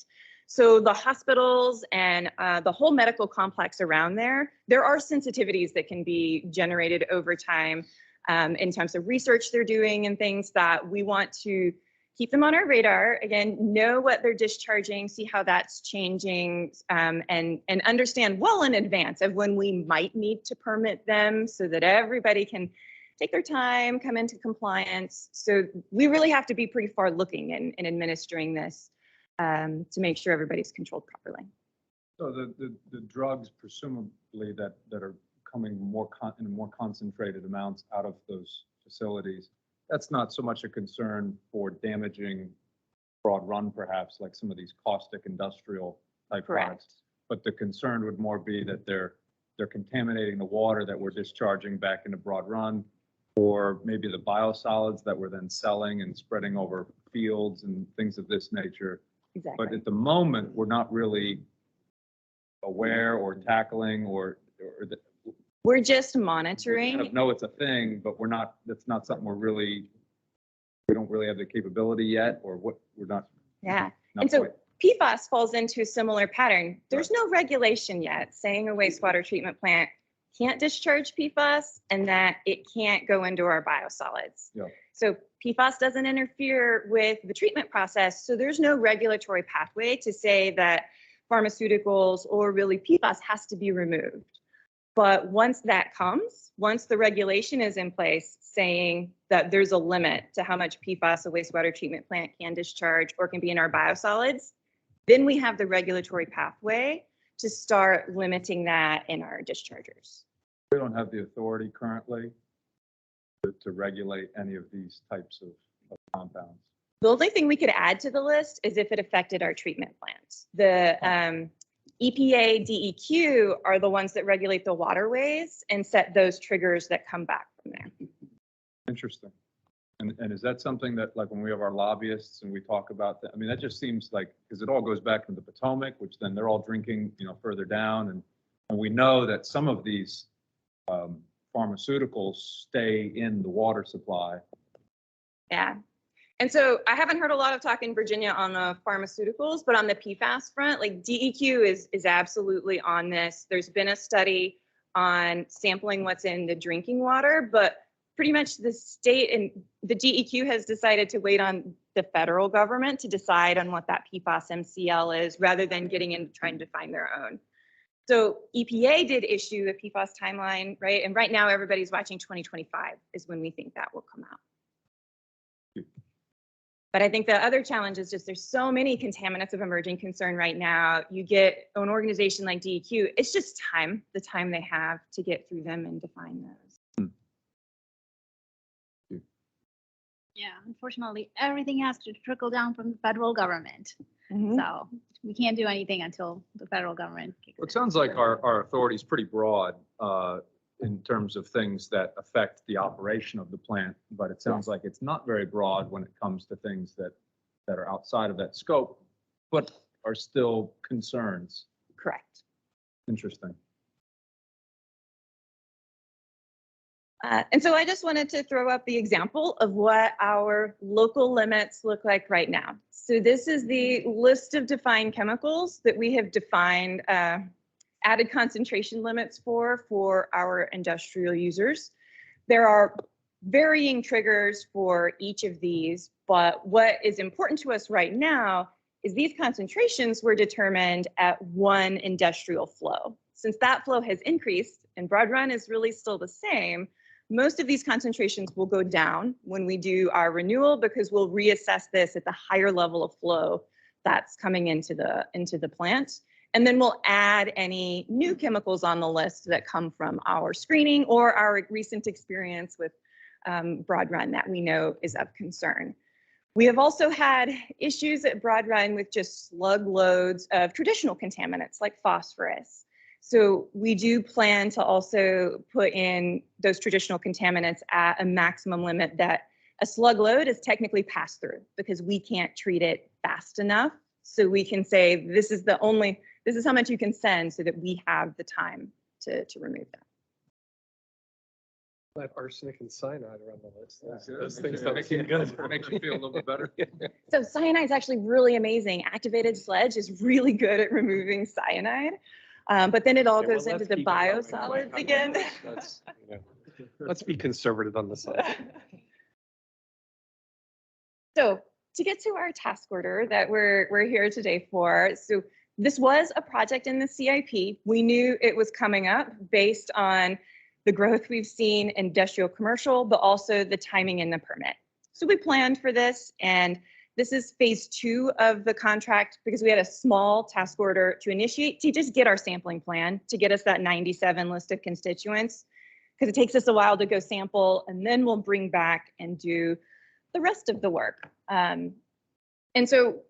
Speaker 11: So the hospitals and the whole medical complex around there are sensitivities that can be generated over time in terms of research they're doing and things that we want to keep them on our radar. Again, know what they're discharging, see how that's changing, and understand well in advance of when we might need to permit them so that everybody can take their time, come into compliance. So we really have to be pretty far looking in administering this to make sure everybody's controlled properly.
Speaker 14: So the drugs presumably that are coming in more concentrated amounts out of those facilities, that's not so much a concern for damaging Broad Run perhaps, like some of these caustic industrial type products. But the concern would more be that they're contaminating the water that we're discharging back into Broad Run, or maybe the biosolids that we're then selling and spreading over fields and things of this nature.
Speaker 11: Exactly.
Speaker 14: But at the moment, we're not really aware or tackling
Speaker 11: we're just
Speaker 14: we
Speaker 11: monitoring.
Speaker 14: kind of know it's a thing, but that's not something we don't really have the capability yet, or what we're not.
Speaker 11: Yeah.
Speaker 14: not
Speaker 11: And so
Speaker 14: quite.
Speaker 11: PFAS falls into a similar pattern. There's no regulation yet saying a wastewater treatment plant can't discharge PFAS and that it can't go into our biosolids.
Speaker 14: Yeah.
Speaker 11: So PFAS doesn't interfere with the treatment process. So there's no regulatory pathway to say that pharmaceuticals or really PFAS has to be removed. But once that comes, once the regulation is in place saying that there's a limit to how much PFAS a wastewater treatment plant can discharge or can be in our biosolids, then we have the regulatory pathway to start limiting that in our dischargers.
Speaker 14: We don't have the authority currently to regulate any of these types of compounds.
Speaker 11: The only thing we could add to the list is if it affected our treatment plants. The EPA, DEQ are the ones that regulate the waterways and set those triggers that come back from there.
Speaker 14: Interesting. And is that something that, like, when we have our lobbyists and we talk about that, I mean, that just seems like, because it all goes back to the Potomac, which then they're all drinking, further down. And we know that some of these pharmaceuticals stay in the water supply.
Speaker 11: Yeah. And so I haven't heard a lot of talk in Virginia on the pharmaceuticals, but on the PFAS front, like DEQ is absolutely on this. There's been a study on sampling what's in the drinking water, but pretty much the state and the DEQ has decided to wait on the federal government to decide on what that PFAS MCL is rather than getting into trying to find their own. So EPA did issue a PFAS timeline, right? And right now everybody's watching 2025 is when we think that will come out. But I think the other challenge is just there's so many contaminants of emerging concern right now. You get an organization like DEQ, it's just time, the time they have to get through them and define those.
Speaker 16: Yeah, unfortunately, everything has to trickle down from the federal government. So we can't do anything until the federal government.
Speaker 14: Well, it sounds like our authority is pretty broad in terms of things that affect the operation of the plant, but it sounds like it's not very broad when it comes to things that are outside of that scope, but are still concerns.
Speaker 11: Correct.
Speaker 14: Interesting.
Speaker 11: And so I just wanted to throw up the example of what our local limits look like right now. So this is the list of defined chemicals that we have defined added concentration limits for our industrial users. There are varying triggers for each of these, but what is important to us right now is these concentrations were determined at one industrial flow. Since that flow has increased and Broad Run is really still the same, most of these concentrations will go down when we do our renewal because we'll reassess this at the higher level of flow that's coming into the plant. And then we'll add any new chemicals on the list that come from our screening or our recent experience with Broad Run that we know is of concern. We have also had issues at Broad Run with just slug loads of traditional contaminants like phosphorus. So we do plan to also put in those traditional contaminants at a maximum limit that a slug load is technically passed through because we can't treat it fast enough. So we can say, this is how much you can send so that we have the time to remove that.
Speaker 4: Glad arsenic and cyanide are on the list.
Speaker 14: Those things don't seem good. Makes you feel a little bit better.
Speaker 11: So cyanide is actually really amazing. Activated sludge is really good at removing cyanide. But then it all goes into the biosolids again.
Speaker 15: Let's be conservative on this side.
Speaker 11: So to get to our task order that we're here today for, so this was a project in the CIP. We knew it was coming up based on the growth we've seen in industrial commercial, but also the timing in the permit. So we planned for this, and this is phase 2 of the contract because we had a small task order to initiate to just get our sampling plan to get us that 97 list of constituents, because it takes us a while to go sample, and then we'll bring back and do the rest of the work. And so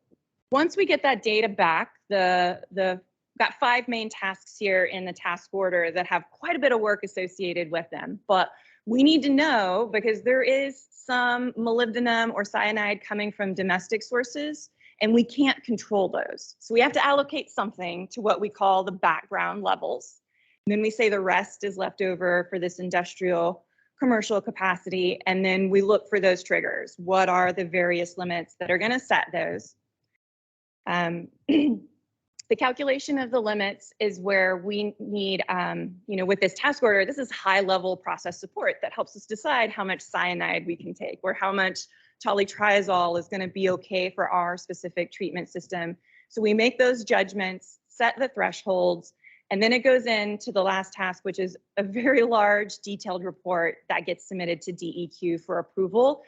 Speaker 11: once we get that data back, got 5 main tasks here in the task order that have quite a bit of work associated with them. But we need to know, because there is some molybdenum or cyanide coming from domestic sources, and we can't control those. So we have to allocate something to what we call the background levels. And then we say the rest is left over for this industrial commercial capacity. And then we look for those triggers. What are the various limits that are going to set those? The calculation of the limits is where we need, with this task order, this is high-level process support that helps us decide how much cyanide we can take or how much tolutriazole is going to be okay for our specific treatment system. So we make those judgments, set the thresholds, and then it goes into the last task, which is a very large, detailed report that gets submitted to DEQ for approval.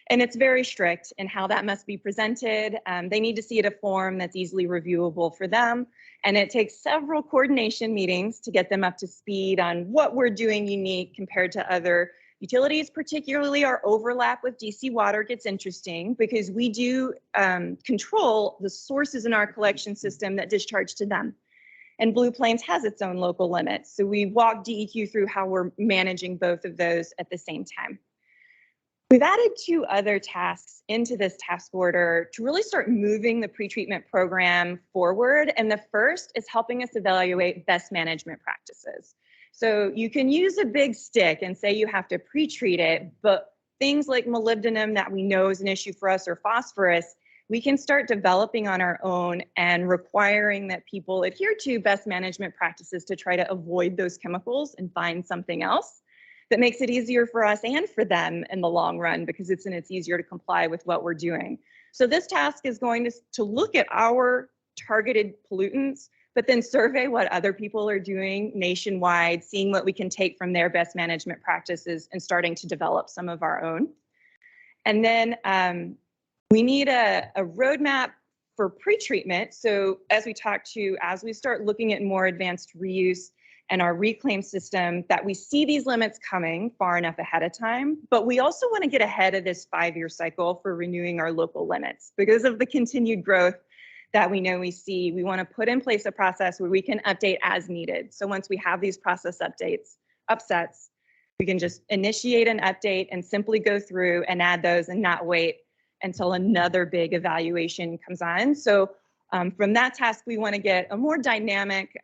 Speaker 11: And it's very strict in how that must be presented. They need to see it a form that's easily reviewable for them. And it takes several coordination meetings to get them up to speed on what we're doing unique compared to other utilities. Particularly our overlap with DC Water gets interesting because we do control the sources in our collection system that discharge to them. And Blue Plains has its own local limits. So we walk DEQ through how we're managing both of those at the same time. We've added 2 other tasks into this task order to really start moving the pretreatment program forward. And the first is helping us evaluate best management practices. So you can use a big stick and say you have to pre-treat it, but things like molybdenum that we know is an issue for us, or phosphorus, we can start developing on our own and requiring that people adhere to best management practices to try to avoid those chemicals and find something else that makes it easier for us and for them in the long run, because it's easier to comply with what we're doing. So this task is going to look at our targeted pollutants, but then survey what other people are doing nationwide, seeing what we can take from their best management practices and starting to develop some of our own. And then we need a roadmap for pretreatment. So as we start looking at more advanced reuse and our reclaim system, that we see these limits coming far enough ahead of time. But we also want to get ahead of this 5-year cycle for renewing our local limits. Because of the continued growth that we know we see, we want to put in place a process where we can update as needed. So once we have these process upsets, we can just initiate an update and simply go through and add those and not wait until another big evaluation comes on. So from that task, we want to get a more dynamic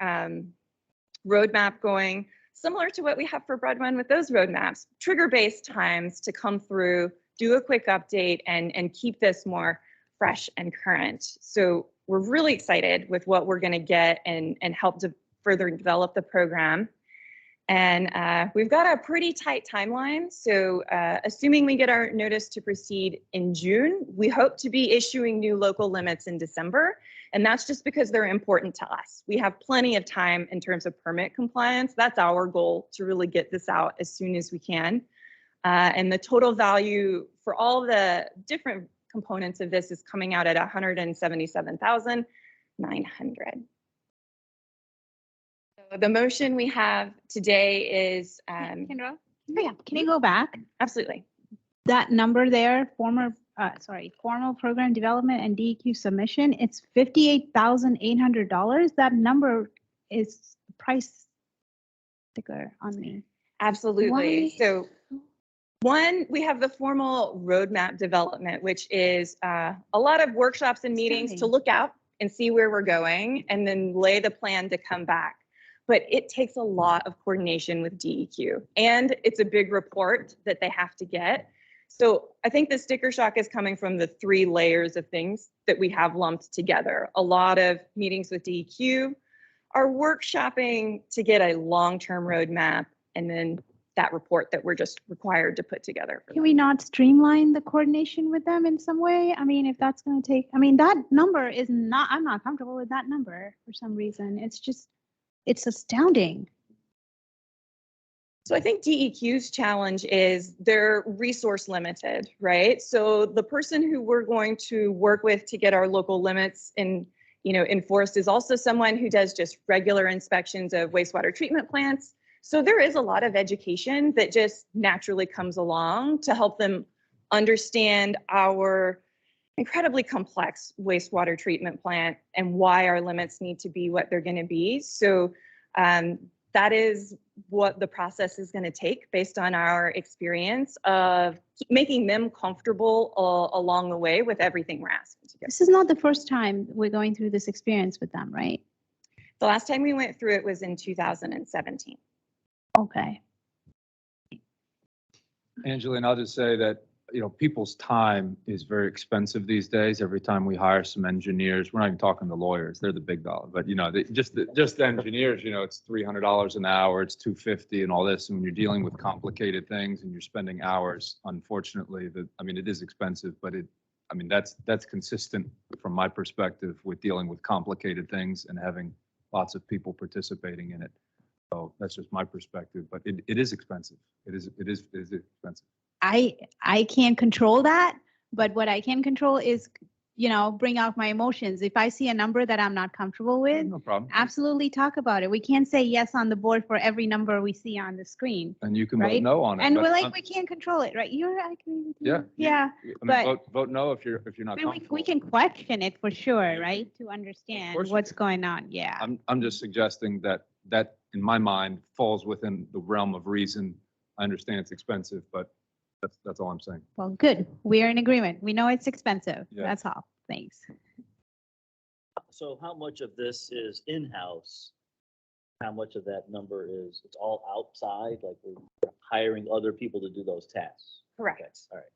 Speaker 11: roadmap going, similar to what we have for Broad Run with those roadmaps, trigger-based times to come through, do a quick update, and keep this more fresh and current. So we're really excited with what we're going to get and help to further develop the program. And we've got a pretty tight timeline. So assuming we get our notice to proceed in June, we hope to be issuing new local limits in December. And that's just because they're important to us. We have plenty of time in terms of permit compliance. That's our goal, to really get this out as soon as we can. And the total value for all the different components of this is coming out at $177,900. So the motion we have today is,
Speaker 16: Kendra? Yeah, can you go back?
Speaker 11: Absolutely.
Speaker 16: That number there, formal program development and DEQ submission, it's $58,800. That number is price sticker on me.
Speaker 11: Absolutely.
Speaker 16: Why?
Speaker 11: So one, we have the formal roadmap development, which is a lot of workshops and meetings to look out and see where we're going and then lay the plan to come back. But it takes a lot of coordination with DEQ, and it's a big report that they have to get. So I think the sticker shock is coming from the 3 layers of things that we have lumped together. A lot of meetings with DEQ, our workshopping to get a long-term roadmap, and then that report that we're just required to put together.
Speaker 16: Can we not streamline the coordination with them in some way? I mean, if that's going to take, that number is not, I'm not comfortable with that number for some reason. It's astounding.
Speaker 11: So I think DEQ's challenge is they're resource limited, right? So the person who we're going to work with to get our local limits enforced is also someone who does just regular inspections of wastewater treatment plants. So there is a lot of education that just naturally comes along to help them understand our incredibly complex wastewater treatment plant and why our limits need to be what they're going to be. So that is what the process is going to take based on our experience of making them comfortable along the way with everything we're asking to do.
Speaker 16: This is not the first time we're going through this experience with them, right?
Speaker 11: The last time we went through it was in 2017.
Speaker 16: Okay.
Speaker 14: Angela, and I'll just say that, people's time is very expensive these days. Every time we hire some engineers, we're not even talking the lawyers, they're the big dollar, but just the engineers, it's $300 an hour, it's $250 and all this. And when you're dealing with complicated things and you're spending hours, unfortunately, it is expensive, but that's consistent from my perspective with dealing with complicated things and having lots of people participating in it. So that's just my perspective, but it is expensive. It is expensive.
Speaker 16: I can't control that, but what I can control is, bring out my emotions. If I see a number that I'm not comfortable with,
Speaker 14: No problem.
Speaker 16: absolutely talk about it. We can't say yes on the board for every number we see on the screen.
Speaker 14: And you can vote
Speaker 16: Right?
Speaker 14: no on it.
Speaker 16: And
Speaker 14: but
Speaker 16: we're like,
Speaker 14: I'm-
Speaker 16: we can't control it, right? I agree with you.
Speaker 14: Yeah.
Speaker 16: Yeah, but
Speaker 14: Vote no if you're not
Speaker 16: we
Speaker 14: comfortable.
Speaker 16: can question it for sure, right? To understand
Speaker 14: course you
Speaker 16: what's going on. Yeah.
Speaker 14: I'm just suggesting that in my mind falls within the realm of reason. I understand it's expensive, but that's all I'm saying.
Speaker 16: Well, good. We are in agreement. We know it's expensive.
Speaker 14: Yeah.
Speaker 16: That's all. Thanks.
Speaker 2: So how much of this is in-house? How much of that number is, it's all outside, like we're hiring other people to do those tasks?
Speaker 11: Correct.
Speaker 2: Okay, all right.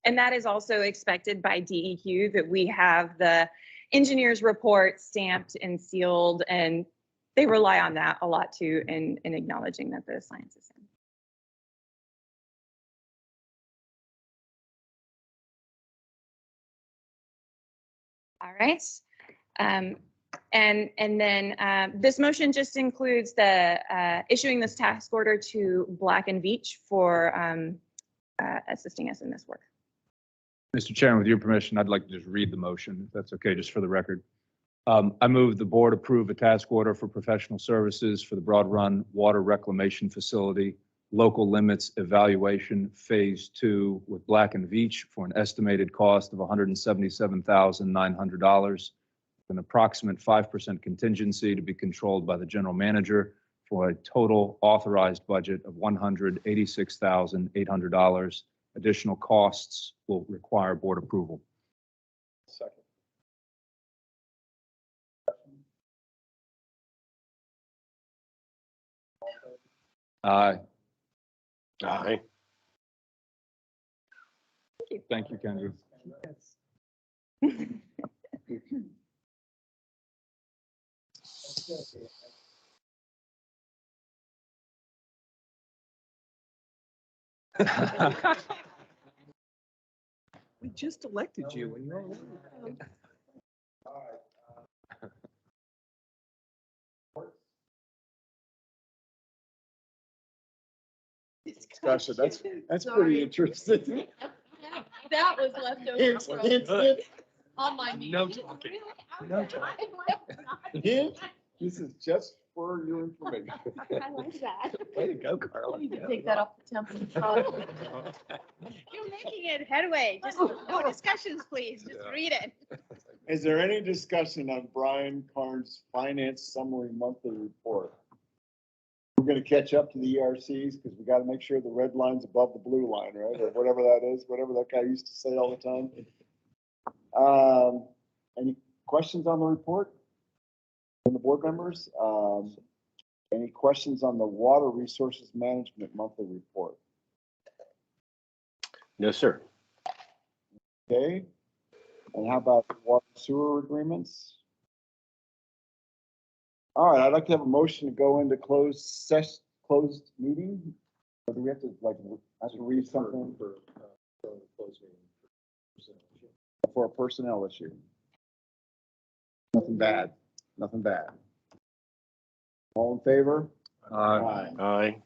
Speaker 11: And that is also expected by DEQ, that we have the engineer's report stamped and sealed, and they rely on that a lot too in acknowledging that the science is in. All right. And then this motion just includes the issuing this task order to Black and Veatch for assisting us in this work.
Speaker 14: Mr. Chairman, with your permission, I'd like to just read the motion, if that's okay, just for the record. I move the board approve a task order for professional services for the Broad Run Water Reclamation Facility, local limits evaluation phase 2 with Black and Veatch for an estimated cost of $177,900, an approximate 5% contingency to be controlled by the general manager for a total authorized budget of $186,800. Additional costs will require board approval.
Speaker 1: Second.
Speaker 14: Aye.
Speaker 7: Aye.
Speaker 14: Thank you, Kendra.
Speaker 15: We just elected you and you're.
Speaker 1: Discussion, that's pretty interesting.
Speaker 11: That was left
Speaker 1: Hint, hint, hint,
Speaker 11: on my
Speaker 15: No talking.
Speaker 1: no talking. Hint, this is just for your information.
Speaker 16: I like that.
Speaker 15: Way to go, Carla.
Speaker 11: Take that off the template.
Speaker 16: You're making it headway. Just no discussions, please. Just read it.
Speaker 1: Is there any discussion on Brian Carnes' finance summary monthly report? We're gonna catch up to the ERCs because we gotta make sure the red line's above the blue line, right? Or whatever that is, whatever that guy used to say all the time. Any questions on the report? From the board members? Any questions on the water resources management monthly report?
Speaker 7: No, sir.
Speaker 1: Okay. And how about the water sewer agreements? All right, I'd like to have a motion to go into closed meeting. Or do we have to read something for a personnel issue? Nothing bad, nothing bad. All in favor?
Speaker 13: Aye.
Speaker 7: Aye.